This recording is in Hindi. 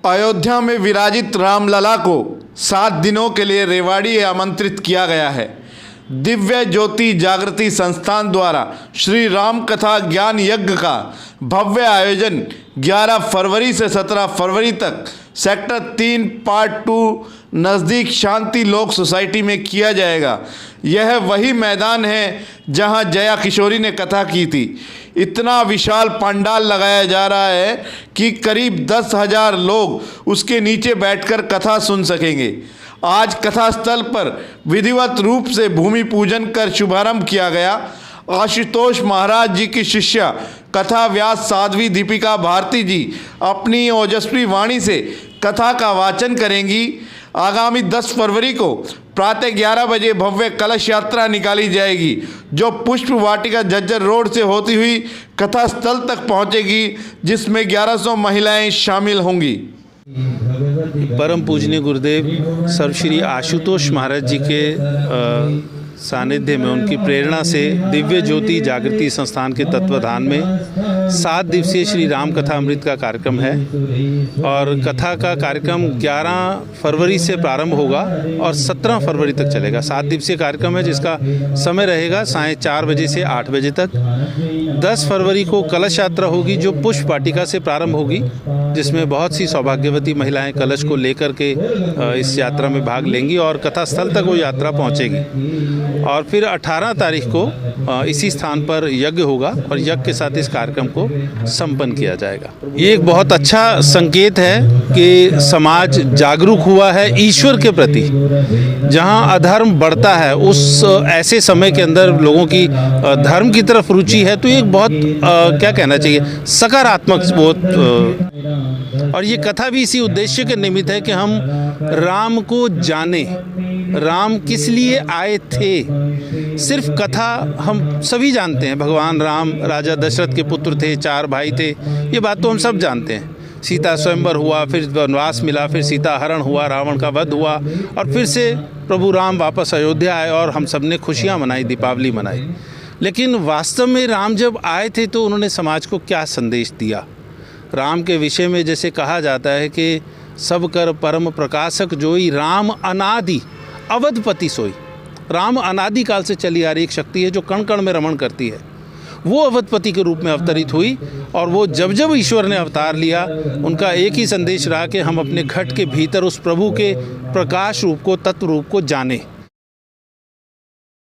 अयोध्या में विराजित रामलला को 7 दिनों के लिए रेवाड़ी आमंत्रित किया गया है। दिव्य ज्योति जागृति संस्थान द्वारा श्री राम कथा ज्ञान यज्ञ का भव्य आयोजन 11 फरवरी से 17 फरवरी तक सेक्टर 3 पार्ट 2 नज़दीक शांति लोक सोसाइटी में किया जाएगा। यह वही मैदान है जहां जया किशोरी ने कथा की थी। इतना विशाल पंडाल लगाया जा रहा है कि करीब 10,000 लोग उसके नीचे बैठकर कथा सुन सकेंगे। आज कथा स्थल पर विधिवत रूप से भूमि पूजन कर शुभारंभ किया गया। आशुतोष महाराज जी की शिष्या कथा व्यास साध्वी दीपिका भारती जी अपनी ओजस्वी वाणी से कथा का वाचन करेंगी। आगामी 10 फरवरी को प्रातः 11 बजे भव्य कलश यात्रा निकाली जाएगी, जो पुष्प वाटिका झज्जर रोड से होती हुई कथा स्थल तक पहुंचेगी, जिसमें 1100 महिलाएं शामिल होंगी। परम पूजनीय गुरुदेव सर्व श्री आशुतोष महाराज जी के सानिध्य में उनकी प्रेरणा से दिव्य ज्योति जागृति संस्थान के तत्वाधान में 7 दिवसीय श्री राम कथा अमृत का कार्यक्रम है और कथा का कार्यक्रम 11 फरवरी से प्रारंभ होगा और 17 फरवरी तक चलेगा। 7 दिवसीय कार्यक्रम है जिसका समय रहेगा सायं 4 बजे से 8 बजे तक। 10 फरवरी को कलश यात्रा होगी जो पुष्प वाटिका से प्रारंभ होगी, जिसमें बहुत सी सौभाग्यवती महिलाएं कलश को लेकर के इस यात्रा में भाग लेंगी और कथा स्थल तक वो यात्रा पहुंचेगी। और फिर 18 तारीख को इसी स्थान पर यज्ञ होगा और यज्ञ के साथ इस कार्यक्रम को संपन्न किया जाएगा। ये एक बहुत अच्छा संकेत है कि समाज जागरूक हुआ है ईश्वर के प्रति। जहां अधर्म बढ़ता है उस ऐसे समय के अंदर लोगों की धर्म की तरफ रुचि है, तो ये एक बहुत क्या कहना चाहिए सकारात्मक बहुत। और ये कथा भी इसी उद्देश्य के निमित्त है कि हम राम को जाने, राम किस लिए आए थे। सिर्फ कथा हम सभी जानते हैं, भगवान राम राजा दशरथ के पुत्र थे, 4 भाई थे, ये बात तो हम सब जानते हैं। सीता स्वयंवर हुआ, फिर वनवास मिला, फिर सीता हरण हुआ, रावण का वध हुआ और फिर से प्रभु राम वापस अयोध्या आए और हम सब ने खुशियाँ मनाई, दीपावली मनाई। लेकिन वास्तव में राम जब आए थे तो उन्होंने समाज को क्या संदेश दिया। राम के विषय में जैसे कहा जाता है कि सब कर परम प्रकाशक जोई, राम अनादि अवधपति सोई। राम अनादि काल से चली आ रही एक शक्ति है जो कण कण में रमण करती है। वो अवधपति के रूप में अवतरित हुई और वो जब जब ईश्वर ने अवतार लिया, उनका एक ही संदेश रहा कि हम अपने घट के भीतर उस प्रभु के प्रकाश रूप को, तत्व रूप को जाने।